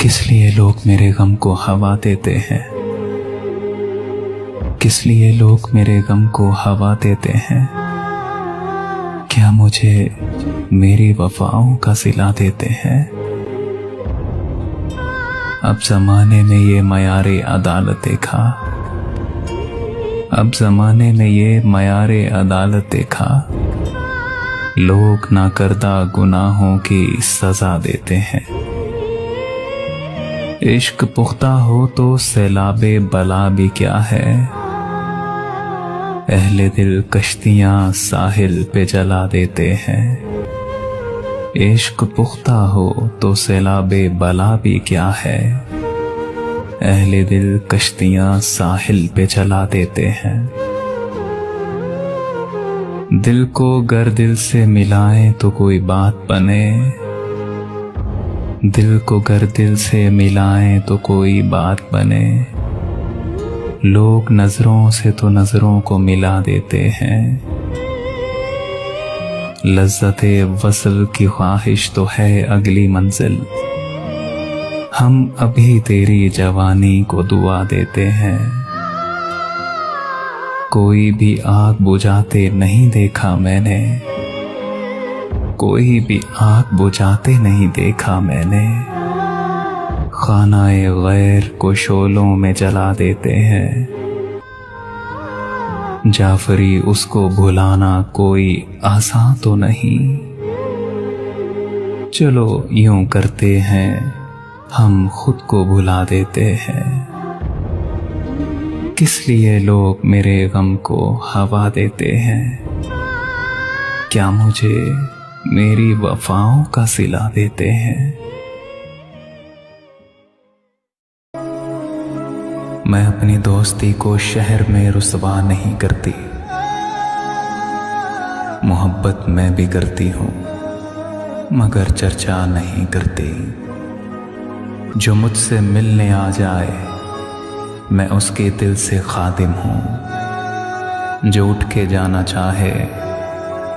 किस लिए लोग मेरे गम को हवा देते हैं? किस लिए लोग मेरे गम को हवा देते हैं? क्या मुझे मेरी वफाओं का सिला देते हैं? अब जमाने में ये मयारे अदालत देखा, अब जमाने में ये मयारे अदालत देखा, लोग नाकर्दा गुनाहों की सजा देते हैं। इश्क पुख्ता हो तो सैलाबे बला भी क्या है, अहले दिल कश्तियां साहिल पे जला देते हैं। इश्क पुख्ता हो तो सैलाबे बला भी क्या है, अहले दिल कश्तियां साहिल पे जला देते हैं। दिल को गर दिल से मिलाएं तो कोई बात बने, दिल को गर दिल से मिलाएं तो कोई बात बने, लोग नजरों से तो नजरों को मिला देते हैं। लज्जते वसल की ख्वाहिश तो है अगली मंजिल, हम अभी तेरी जवानी को दुआ देते हैं। कोई भी आग बुझाते नहीं देखा मैंने, कोई भी आग बुझाते नहीं देखा मैंने, खानाए गैर को शोलों में जला देते हैं। जाफरी उसको भुलाना कोई आसान तो नहीं, चलो यूं करते हैं हम खुद को भुला देते हैं। किस लिए लोग मेरे गम को हवा देते हैं? क्या मुझे मेरी वफाओं का सिला देते हैं? मैं अपनी दोस्ती को शहर में रुसवा नहीं करती, मोहब्बत मैं भी करती हूँ मगर चर्चा नहीं करती। जो मुझसे मिलने आ जाए मैं उसके दिल से खादिम हूँ, जो उठ के जाना चाहे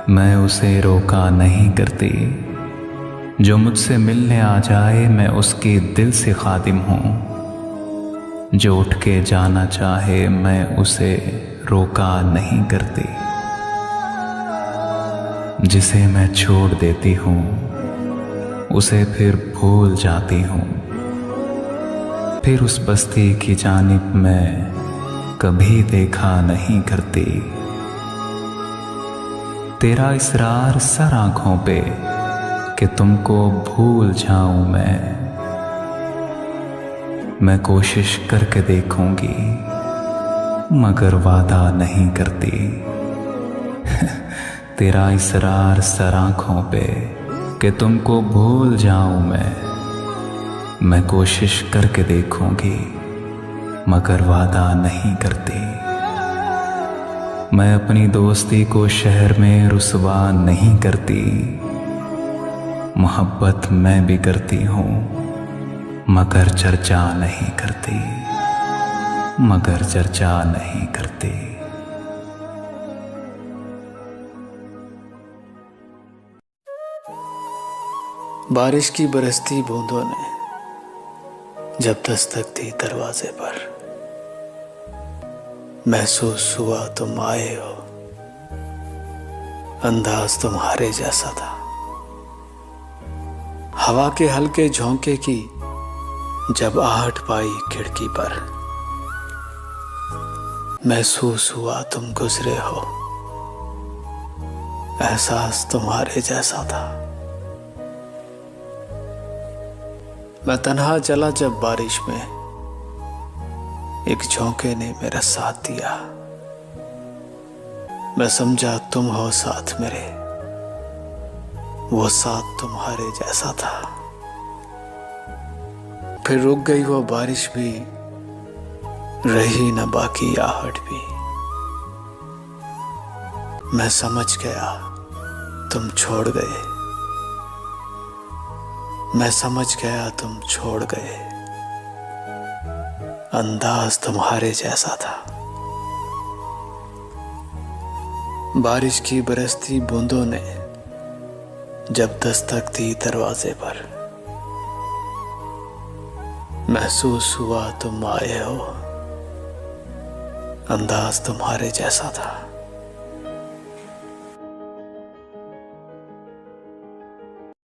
मैं उसे रोका नहीं करती। जो मुझसे मिलने आ जाए मैं उसके दिल से खादिम हूँ, जो उठ के जाना चाहे मैं उसे रोका नहीं करती। जिसे मैं छोड़ देती हूँ उसे फिर भूल जाती हूँ, फिर उस बस्ती की जानिब मैं कभी देखा नहीं करती। तेरा इसरार सर आंखों पे कि तुमको भूल जाऊं मैं कोशिश करके देखूंगी मगर वादा नहीं करती। तेरा इसरार सर आंखों पे कि तुमको भूल जाऊं मैं कोशिश करके देखूंगी मगर वादा नहीं करती। मैं अपनी दोस्ती को शहर में रुसवा नहीं करती, मोहब्बत मैं भी करती हूँ मगर चर्चा नहीं करती, मगर चर्चा नहीं करती। बारिश की बरसती बूंदों ने जब दस्तक दी दरवाजे पर, महसूस हुआ तुम आए हो, अंदाज तुम्हारे जैसा था। हवा के हल्के झोंके की जब आहट पाई खिड़की पर, महसूस हुआ तुम गुजरे हो, एहसास तुम्हारे जैसा था। मैं तन्हा चला जब बारिश में, एक झोंके ने मेरा साथ दिया। मैं समझा तुम हो साथ मेरे, वो साथ तुम्हारे जैसा था। फिर रुक गई वो बारिश भी, रही न बाकी आहट भी। मैं समझ गया तुम छोड़ गए, मैं समझ गया तुम छोड़ गए, अंदाज तुम्हारे जैसा था। बारिश की बरसती बूंदों ने जब दस्तक दी दरवाजे पर, महसूस हुआ तुम आए हो, अंदाज तुम्हारे जैसा था।